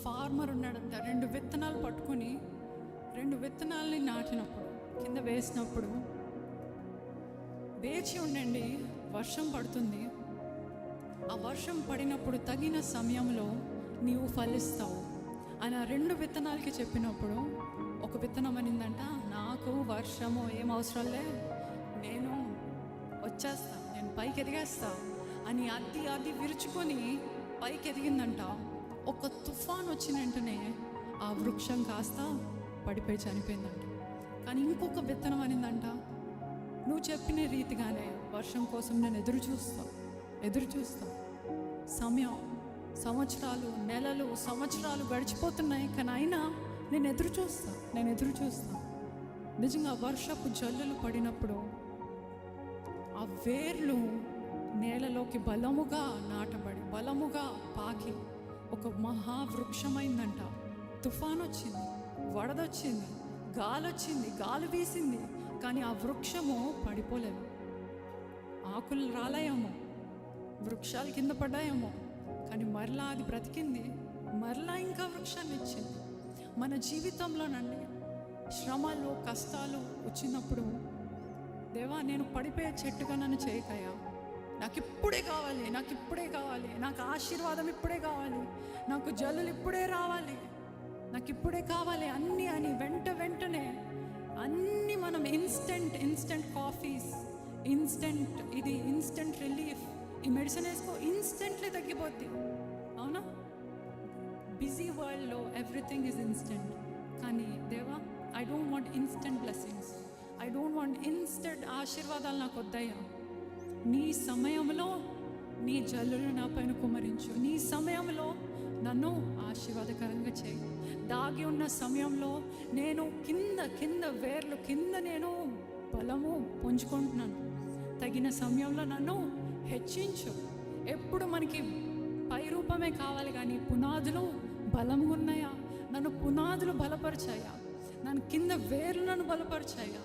Farmer ఉన్నాడంట. 2 విత్తనాలు పట్టుకుని 2 విత్తనాలని నాటినప్పుడు, కింద వేసినప్పుడు, వేచి ఉండండి, వర్షం పడుతుంది. ఆ వర్షం పడినప్పుడు తగిన సమయంలో నీవు ఫలిస్తావు అని ఆ 2 విత్తనాలకి చెప్పినప్పుడు, ఒక విత్తనం అనిందంట, నాకు వర్షము ఏం అవసరంలే, నేను వచ్చేస్తా, నేను పైకి ఎదిగేస్తా అని అది విరుచుకొని పైకి ఎదిగిందంట. ఒక తుఫాన్ వచ్చిన వెంటనే ఆ వృక్షం కాస్త పడిపోయి చనిపోయిందంట. కానీ ఇంకొక విత్తనం అనిందంట, నువ్వు చెప్పిన రీతిగానే వర్షం కోసం నేను ఎదురు చూస్తా. సమయం, సంవత్సరాలు, నెలలు, సంవత్సరాలు గడిచిపోతున్నాయి, కానీ అయినా నేను ఎదురు చూస్తా. నిజంగా వర్షపు జల్లులు పడినప్పుడు ఆ వేర్లు నేలలోకి బలముగా నాటబడి, బలముగా పాకి ఒక మహావృక్షమైందంట. తుఫాన్ వచ్చింది, వరదొచ్చింది, గాలి వీసింది, కానీ ఆ వృక్షము పడిపోలేదు. ఆకులు రాలేయేమో, వృక్షాలు కింద పడ్డాయేమో, కానీ మరలా అది బ్రతికింది, మరలా ఇంకా వృక్షాన్ని ఇచ్చింది. మన జీవితంలోనండి శ్రమలు, కష్టాలు వచ్చినప్పుడు, దేవా నేను పడిపోయే చెట్టుగా నన్ను చేయకయ్యా, నాకు ఇప్పుడే కావాలి, నాకు ఆశీర్వాదం ఇప్పుడే కావాలి, నాకు జల్లులు ఇప్పుడే రావాలి, నాకు ఇప్పుడే కావాలి అన్నీ అని వెంటనే అన్నీ మనం ఇన్స్టెంట్ కాఫీస్, ఇన్స్టెంట్ రిలీఫ్, ఈ మెడిసిన్ వేసుకో ఇన్స్టెంట్లీ తగ్గిపోద్ది. అవునా? బిజీ వరల్డ్లో ఎవ్రీథింగ్ ఈజ్ ఇన్స్టెంట్. కానీ దేవా, I don't want instant blessings, I don't want instant ఆశీర్వాదాలు నాకు వద్దయ్యా. నీ సమయంలో నీ జల్లులు నా పైన కుమ్మరించు, నీ సమయంలో నన్ను ఆశీర్వాదకరంగా చేయి. దాగి ఉన్న సమయంలో నేను కింద వేర్లు కింద నేను బలము పుంజుకుంటున్నాను, తగిన సమయంలో నన్ను హెచ్చించు. ఎప్పుడు మనకి పై రూపమే కావాలి, కానీ పునాదులు బలంగా ఉన్నాయా, నన్ను పునాదులు బలపరిచాయా, నన్ను కింద వేర్లు నన్ను బలపరిచాయా.